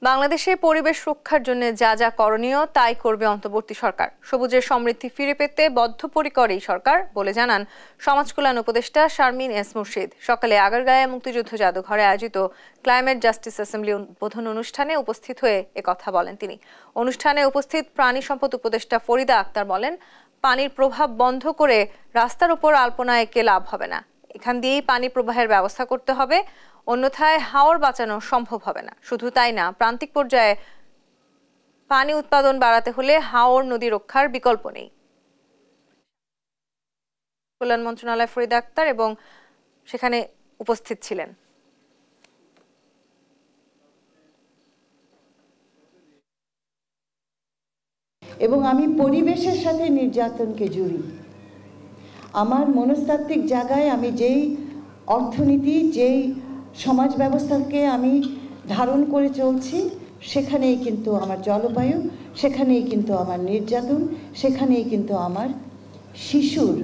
বাংলাদেশে পরিবেশ রক্ষার জন্য যা যা করণীয় তাই করবে অন্তর্বর্তী সরকার। সবুজের সমৃদ্ধি ফিরে পেতে বদ্ধপরিকর এই সরকার বলে জানান সমাজ কল্যাণ উপদেষ্টা শারমিন এস মুর্শিদ। সকালে আগারগাঁওয়ে মুক্তিযুদ্ধ জাদুঘরে আয়োজিত ক্লাইমেট জাস্টিস অ্যাসেম্বলি উদ্বোধন অনুষ্ঠানে উপস্থিত হয়ে একথা বলেন তিনি। অনুষ্ঠানে উপস্থিত প্রাণী সম্পদ উপদেষ্টা ফরিদা আক্তার বলেন, পানির প্রভাব বন্ধ করে রাস্তার উপর আলপনা এঁকে লাভ হবে না। এখান দিয়েই পানি প্রবাহের ব্যবস্থা করতে হবে, অন্যথায় হাওর বাঁচানো সম্ভব হবে না। শুধু তাই না, প্রান্তিক পর্যায়ে পানি উৎপাদন বাড়াতে হলে হাওর নদী রক্ষার বিকল্প নেই। কল্যাণ মন্ত্রণালয় ফরিদা আক্তার এবং সেখানে উপস্থিত ছিলেন। এবং আমি পরিবেশের সাথে নির্যাতনকে জুড়ি। আমার মনস্তাত্ত্বিক জায়গায় আমি যেই অর্থনীতি, যেই সমাজ ব্যবস্থাকে আমি ধারণ করে চলছি, সেখানেই কিন্তু আমার জলবায়ু, সেখানেই কিন্তু আমার নির্যাতন, সেখানেই কিন্তু আমার শিশুর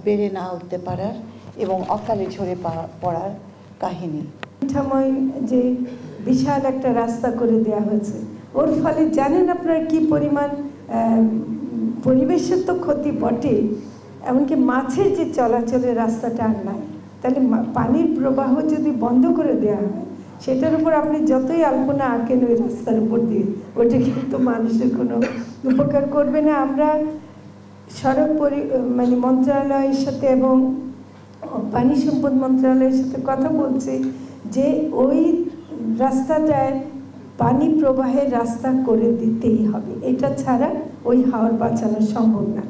বেড়ে না উঠতে পারার এবং অকালে ঝরে পড়ার কাহিনী। যে বিশাল একটা রাস্তা করে দেওয়া হয়েছে, ওর ফলে জানেন আপনারা কি পরিমাণ পরিবেশের তো ক্ষতি বটে, এমনকি মাছের যে চলাচলের রাস্তাটা আর নাই। তাহলে পানির প্রবাহ যদি বন্ধ করে দেওয়া হয়, সেটার উপর আপনি যতই আলপনা আঁকেন ওই রাস্তার উপর দিয়ে, ওইটা কিন্তু মানুষের কোনো উপকার করবে না। আমরা সড়ক মন্ত্রণালয়ের সাথে এবং পানি সম্পদ মন্ত্রণালয়ের সাথে কথা বলছি যে ওই রাস্তাটায় পানি প্রবাহের রাস্তা করে দিতেই হবে। এটা ছাড়া ওই হাওর বাঁচানো সম্ভব না।